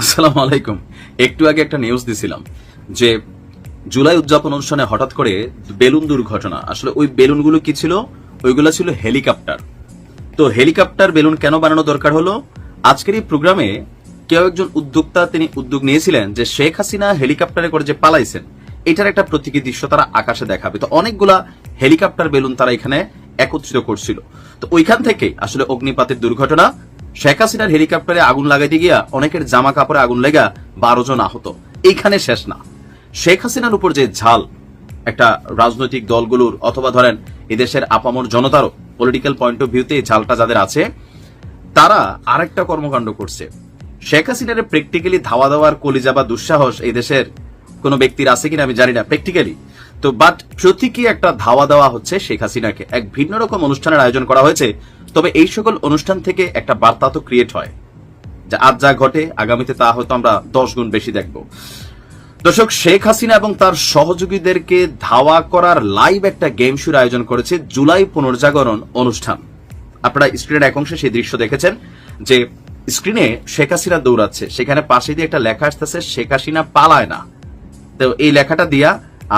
আসসালামু আলাইকুম। একটু আগে একটা নিউজ দিছিলাম যে জুলাই উদযাপন অনুষ্ঠানে হঠাৎ করে বেলুন দুর্ঘটনা। আসলে ওই বেলুনগুলো কি ছিল? ওইগুলা ছিল হেলিকপ্টার। তো হেলিকপ্টার বেলুন কেন বানানো দরকার হলো? আজকের এই প্রোগ্রামে কেউ একজন উদ্যোক্তা তিনি উদ্যোগ নিয়েছিলেন যে শেখ হাসিনা হেলিকপ্টারে করে যে পালাইছেন এটার একটা প্রতীকী দৃশ্য তারা আকাশে দেখাবে। তো অনেকগুলা হেলিকপ্টার বেলুন তারা এখানে একত্রিত করছিল। তো ওইখান থেকে আসলে অগ্নিপাতের দুর্ঘটনা। শেখ হাসিনার হেলিকপ্টারে আগুন লাগাইতে গিয়া অনেকের জামা কাপড়ে আগুন লেগা 12 জন আহত। এইখানে শেষ না, শেখ হাসিনার উপর যে ঝাল একটা রাজনৈতিক দলগুলোর অথবা ধরেন এদেশের আপামর জনতারও পলিটিক্যাল পয়েন্ট অফ ভিউতে ঝালটা যাদের আছে তারা আরেকটা কর্মকাণ্ড করছে। শেখ হাসিনার প্র্যাকটিক্যালি ধাওয়া দেওয়ার কলিজা বা দুঃসাহস এই দেশের কোন ব্যক্তির আছে কিনা আমি জানি না প্র্যাকটিক্যালি, তো বাট প্রতীকী একটা ধাওয়া দেওয়া হচ্ছে শেখ হাসিনাকে। এক ভিন্ন রকম অনুষ্ঠানের আয়োজন করা হয়েছে, তবে এই সকল অনুষ্ঠান থেকে একটা বার্তা তো ক্রিয়েট হয় যে আজ যা ঘটে আগামীতে তা হয়তো আমরা 10 গুণ বেশি দেখব। দর্শক, শেখ হাসিনা এবং তার সহযোগীদেরকে ধাওয়া করার লাইভ একটা গেম শোর আয়োজন করেছে জুলাই পুনর্জাগরণ অনুষ্ঠান। আপনারা স্ক্রিনের এক অংশে সেই দৃশ্য দেখেছেন যে স্ক্রিনে শেখ হাসিনা দৌড়াচ্ছে, সেখানে পাশে দিয়ে একটা লেখা আসতেছে শেখ হাসিনা পালায় না। তো এই লেখাটা দিয়া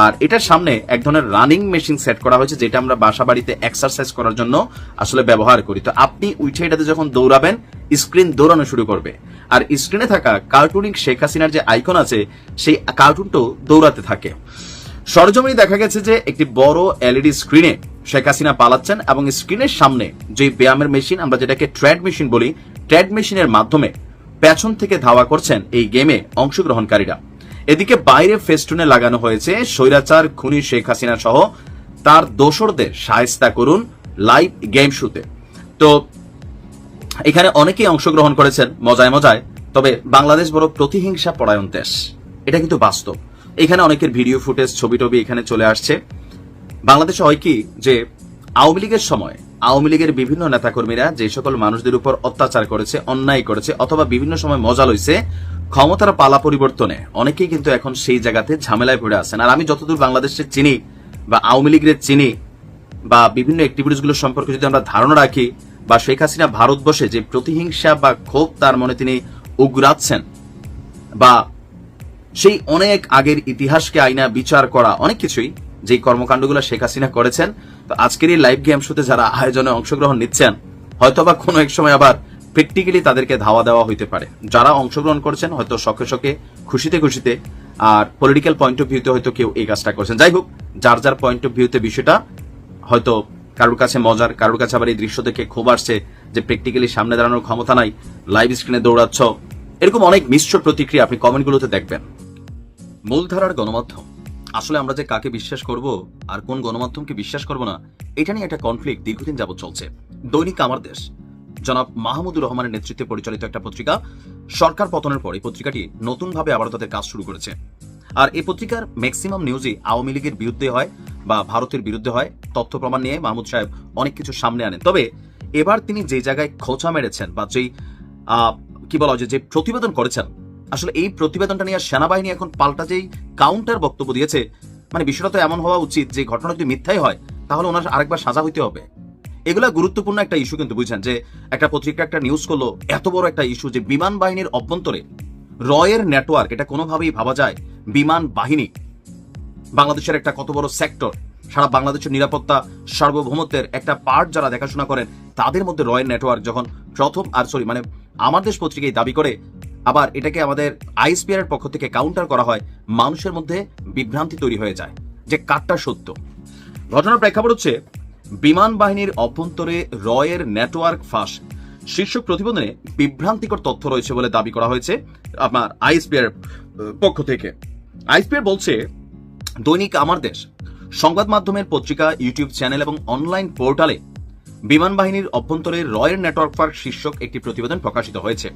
আর এটার সামনে এক ধরনের রানিং মেশিন সেট করা হয়েছে যেটা আমরা বাসা বাড়িতে এক্সারসাইজ করার জন্য আসলে ব্যবহার করি। তো আপনি উঠে এটাতে যখন দৌড়াবেন স্ক্রিন দৌড়ানো শুরু করবে, আর স্ক্রিনে থাকা কার্টুনিক শেখ হাসিনার যে আইকন আছে সেই কার্টুনটাও দৌড়াতে থাকে। সরজমিনে দেখা গেছে যে একটি বড় এলইডি স্ক্রিনে শেখ হাসিনা পালাচ্ছেন এবং স্ক্রিনের সামনে যে ব্যায়ামের মেশিন, আমরা যেটাকে ট্রেড মেশিন বলি, ট্রেড মেশিনের মাধ্যমে পেছন থেকে ধাওয়া করছেন এই গেমে অংশগ্রহণকারীরা। এদিকে বাইরে ফেস্টুনে লাগানো হয়েছে স্বৈরাচার খুনি শেখ হাসিনা সহ তার দোসরদের শায়েস্তা করুন লাইভ গেম শোতে। তো এখানে অনেকেই অংশগ্রহণ করেছেন মজায় মজায়, তবে বাংলাদেশ বড় প্রতিহিংসা পরায়ণ দেশ, এটা কিন্তু বাস্তব। এখানে অনেকের ভিডিও ফুটেজ ছবি টবি এখানে চলে আসছে। বাংলাদেশে হয় কি যে আওয়ামী লীগের সময় আওয়ামী লীগের বিভিন্ন নেতাকর্মীরা যে সকল মানুষদের উপর অত্যাচার করেছে, অন্যায় করেছে, অথবা বিভিন্ন সময় মজা লইছে, ক্ষমতার পালা পরিবর্তনে অনেকেই কিন্তু এখন সেই জায়গাতে ঝামেলায় পড়ে আছেন। আর আমি যতদূর বাংলাদেশের চিনি বা আওয়ামী লীগের চিনি বা বিভিন্ন অ্যাক্টিভিটিস গুলো সম্পর্কে যদি আমরা ধারণা রাখি, বা শেখ হাসিনা ভারতবর্ষে যে প্রতিহিংসা বা ক্ষোভ তার মনে তিনি উগরাচ্ছেন, বা সেই অনেক আগের ইতিহাসকে আইনা বিচার করা অনেক কিছুই যে কর্মকাণ্ডগুলো শেখ হাসিনা করেছেন। তো আজকের এই লাইভ গেম শোতে যারা আয়োজনে অংশগ্রহণ নিচ্ছেন হয়তোবা কোনো এক সময় আবার প্র্যাকটিক্যালি তাদেরকে ধাওয়া দেওয়া হইতে পারে। যারা অংশগ্রহণ করছেন হয়তো শখে শখে খুশিতে খুশিতে, আর পলিটিক্যাল পয়েন্ট অফ ভিউতে হয়তো কেউ এই কাজটা করছেন। যাই হোক, যার যার পয়েন্ট অফ ভিউতে বিষয়টা হয়তো কারোর কাছে মজার, কারোর কাছে আবার এই দৃশ্য দেখে ক্ষোভ আসছে যে প্র্যাকটিক্যালি সামনে দাঁড়ানোর ক্ষমতা নাই, লাইভ স্ক্রিনে দৌড়াচ্ছ। এরকম অনেক মিশ্র প্রতিক্রিয়া আপনি কমেন্টগুলোতে দেখবেন। মূলধারার গণমাধ্যম, আসলে আমরা যে কাকে বিশ্বাস করব আর কোন গণমাধ্যমকে বিশ্বাস করব না, এটা নিয়ে একটা কনফ্লিক্ট দীর্ঘদিন যাবৎ চলছে। দৈনিক আমার দেশ জনাব মাহমুদুর রহমানের নেতৃত্বে পরিচালিত একটা পত্রিকা, সরকার পতনের পর এই পত্রিকাটি নতুনভাবে আবার তাদের কাজ শুরু করেছে। আর এই পত্রিকার ম্যাক্সিমাম নিউজই আওয়ামী লীগের বিরুদ্ধে হয় বা ভারতের বিরুদ্ধে হয়। তথ্য প্রমাণ নিয়ে মাহমুদ সাহেব অনেক কিছু সামনে আনেন। তবে এবার তিনি যে জায়গায় খোঁচা মেরেছেন বা যেই কি বলা হয় যে প্রতিবেদন করেছেন, আসলে এই প্রতিবেদনটা নিয়ে সেনাবাহিনী এখন পাল্টা যেই কাউন্টার বক্তব্য দিয়েছে, মানে বিষয়টা তো এমন হওয়া উচিত যে ঘটনা যদি মিথ্যাই হয় তাহলে ওনার আরেকবার সাজা হইতে হবে। এগুলা গুরুত্বপূর্ণ একটা ইস্যু, কিন্তু বুঝছেন যে একটা পত্রিকা একটা নিউজ করলো, এত বড় একটা ইস্যু যে বিমান বাহিনীর অভ্যন্তরে রয়ের নেটওয়ার্ক, এটা কোনোভাবেই ভাবা যায় বিমান বাহিনী বাংলাদেশের একটা কত বড় সেক্টর, সারা বাংলাদেশের নিরাপত্তা সার্বভৌমত্বের একটা পার্ট যারা দেখাশোনা করেন তাদের মধ্যে রয়ের নেটওয়ার্ক যখন প্রথম মানে আমার দেশ পত্রিকায় দাবি করে, আবার এটাকে আমাদের আইএসপিআর এর পক্ষ থেকে কাউন্টার করা হয়, মানুষের মধ্যে বিভ্রান্তি তৈরি হয়ে যায় যে কারটা সত্য। ঘটনার প্রেক্ষাপট হচ্ছে বিমান বাহিনীর অভ্যন্তরে রয়ের নেটওয়ার্ক ফাঁস শীর্ষক প্রতিবেদনে বিভ্রান্তিকর তথ্য রয়েছে বলে দাবি করা হয়েছে আপনার আইএসপিআর পক্ষ থেকে। আইএসপিআর বলছে দৈনিক আমার দেশ সংবাদ মাধ্যমের পত্রিকা, ইউটিউব চ্যানেল এবং অনলাইন পোর্টালে বিমান বাহিনীর অভ্যন্তরে রয়ের নেটওয়ার্ক ফাঁস শীর্ষক একটি প্রতিবেদন প্রকাশিত হয়েছে।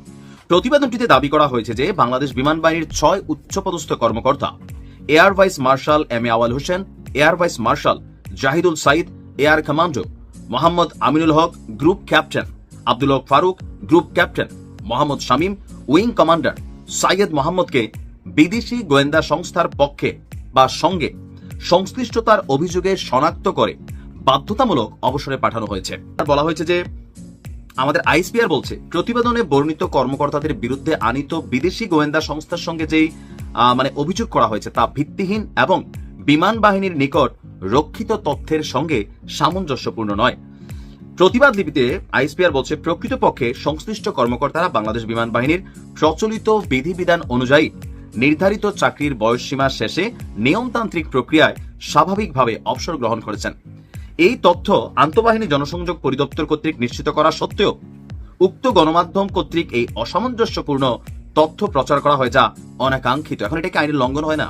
প্রতিবেদনটিতে দাবি করা হয়েছে যে বাংলাদেশ বিমান বাহিনীর 6 উচ্চপদস্থ কর্মকর্তা, air vice marshal M A Awal Hossain, air vice marshal Zahidul Saeed, air commando Mohammad Aminul Haque, group captain Abdul Haque Faruk, group captain Mohammad Shamim, wing commander Sayeed মোহাম্মদকে বিদেশি গোয়েন্দা সংস্থার পক্ষে বা সঙ্গে সংশ্লিষ্টতার অভিযোগে শনাক্ত করে বাধ্যতামূলক অবসরে পাঠানো হয়েছে। বলা হয়েছে যে আমাদের আইএসপিআর বলছে প্রতিবেদনে বর্ণিত কর্মকর্তাদের বিরুদ্ধে আনিত বিদেশি গোয়েন্দা সংস্থার সঙ্গে যেই অভিযোগ করা হয়েছে তা ভিত্তিহীন এবং বিমান বাহিনীর নিকট রক্ষিত তথ্যের সঙ্গে সামঞ্জস্যপূর্ণ নয়। প্রতিবাদ লিপিতে আইএসপিআর বলছে প্রকৃতপক্ষে সংশ্লিষ্ট কর্মকর্তারা বাংলাদেশ বিমান বাহিনীর প্রচলিত বিধিবিধান অনুযায়ী নির্ধারিত চাকরির বয়সসীমা শেষে নিয়মতান্ত্রিক প্রক্রিয়ায় স্বাভাবিকভাবে অবসর গ্রহণ করেছেন। এই তথ্য আন্তঃবাহিনী জনসংযোগ পরিদপ্তর কর্তৃক নিশ্চিত করা সত্ত্বেও উক্ত গণমাধ্যম কর্তৃক এই অসামঞ্জস্যপূর্ণ তথ্য প্রচার করা হয় যা অনাকাঙ্ক্ষিত। এখন এটা কি আইনের লঙ্ঘন হয় না?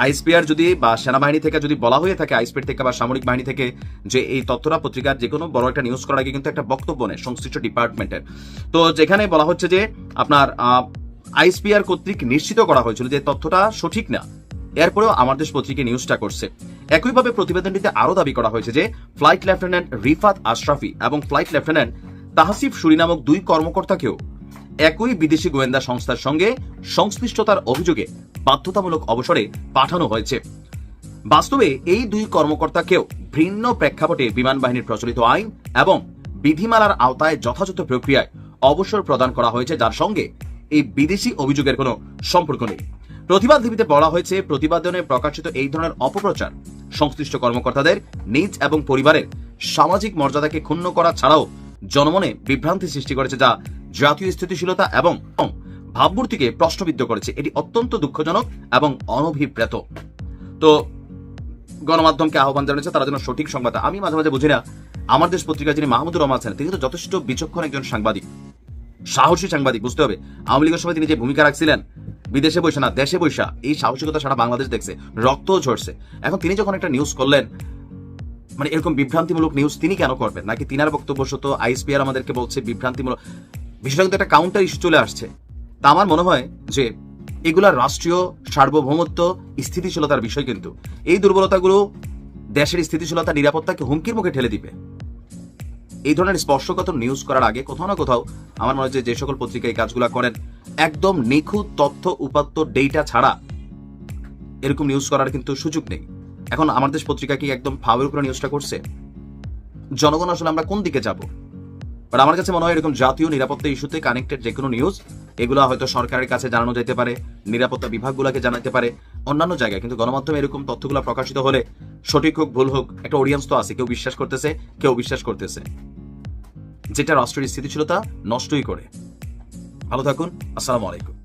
আইএসপিআর যদি বা সেনাবাহিনী থেকে যদি বলা হয়ে থাকে, আইএসপিআর থেকে বা সামরিক বাহিনী থেকে, যে এই তথ্যটা পত্রিকার যে কোনো বড় একটা নিউজ করার আগে কিন্তু একটা বক্তব্য নেয় সংশ্লিষ্ট ডিপার্টমেন্টের। তো যেখানে বলা হচ্ছে যে আপনার আইএসপিআর কর্তৃক নিশ্চিত করা হয়েছিল যে তথ্যটা সঠিক না, এরপরেও আমার দেশ পত্রিকা নিউজটা করছে। একইভাবে প্রতিবেদনটিতে আরো দাবি করা হয়েছে যে ফ্লাইট লেফটেন্যান্ট রিফাত আশরাফি এবং ফ্লাইট লেফটেন্যান্ট তাহসিফ সুরি নামক 2 কর্মকর্তাকেও একই বিদেশি গোয়েন্দা সংস্থার সঙ্গে সংশ্লিষ্টতার অভিযোগে বাধ্যতামূলক অবসরে পাঠানো হয়েছে। বাস্তবে এই 2 কর্মকর্তাকেও ভিন্ন প্রেক্ষাপটে বিমান বাহিনীর প্রচলিত আইন এবং বিধিমালার আওতায় যথাযথ প্রক্রিয়ায় অবসর প্রদান করা হয়েছে, যার সঙ্গে এই বিদেশি অভিযোগের কোনো সম্পর্ক নেই। প্রতিবাদ লিপিতে বলা হয়েছে প্রতিবেদনে প্রকাশিত এই ধরনের অপপ্রচার সংশ্লিষ্ট কর্মকর্তাদের নিজ এবং পরিবারের সামাজিক মর্যাদাকে ক্ষুণ্ণ করা ছাড়াও জনমনে বিভ্রান্তি সৃষ্টি করেছে, যা জাতীয় স্থিতিশীলতা এবং ভাবমূর্তিকে প্রশ্নবিদ্ধ করেছে। এটি অত্যন্ত দুঃখজনক এবং অনভিপ্রেত। তো গণমাধ্যমকে আহ্বান জানিয়েছে তারা যেন সঠিক সংবাদ। আমি মাঝে মাঝে বুঝি না, আমার দেশ পত্রিকা যিনি মাহমুদুর রহমান আছেন তিনি তো যথেষ্ট বিচক্ষণ একজন সাংবাদিক, সাহসী সাংবাদিক। বুঝতে হবে আওয়ামী লীগের সময় তিনি যে ভূমিকা রাখছিলেন, বিদেশে বৈশা না দেশে বৈশা, এই সাহসিকতা সারা বাংলাদেশ দেখছে, রক্তও ঝরছে। এখন তিনি যখন একটা নিউজ করলেন, এরকম বিভ্রান্তিমূলক নিউজ তিনি কেন করবেন? নাকি তিনার বক্তব্য সত্য আইএসপিআর আমাদেরকে বলছে বিভ্রান্তিমূলক? বিষয়টা কিন্তু একটা কাউন্টার ইস্যু চলে আসছে। তা আমার মনে হয় যে এগুলা রাষ্ট্রীয় সার্বভৌমত্ব স্থিতিশীলতার বিষয়, কিন্তু এই দুর্বলতাগুলো দেশের স্থিতিশীলতা নিরাপত্তাকে হুমকির মুখে ঠেলে দিবে। এই ধরনের স্পর্শকাতর নিউজ করার আগে কোথাও না কোথাও আমার মনে হয় যে সকল পত্রিকা এই কাজগুলা করেন একদম নিখুঁত তথ্য উপাত্ত ডেটা ছাড়া এরকম নিউজ করার কিন্তু সুযোগ নেই। এখন আমার দেশ পত্রিকা কি একদম ফাওয়ের উপরে নিউজটা করছে? জনগণ আসলে আমরা কোন দিকে যাব? বাট আমার কাছে মনে হয় এরকম জাতীয় নিরাপত্তা ইস্যুতে কানেক্টেড যে কোনো নিউজ এগুলো হয়তো সরকারের কাছে জানানো যেতে পারে, নিরাপত্তা বিভাগগুলোকে জানাতে পারে, অন্যান্য জায়গায়। কিন্তু গণমাধ্যমে এরকম তথ্যগুলো প্রকাশিত হলে সঠিক হোক ভুল হোক একটা অডিয়েন্স তো আছে, কেউ বিশ্বাস করতেছে কেউ বিশ্বাস করতেছে, যেটা রাষ্ট্রের স্থিতিশীলতা নষ্টই করে। ভালো থাকুন, আসসালামু আলাইকুম।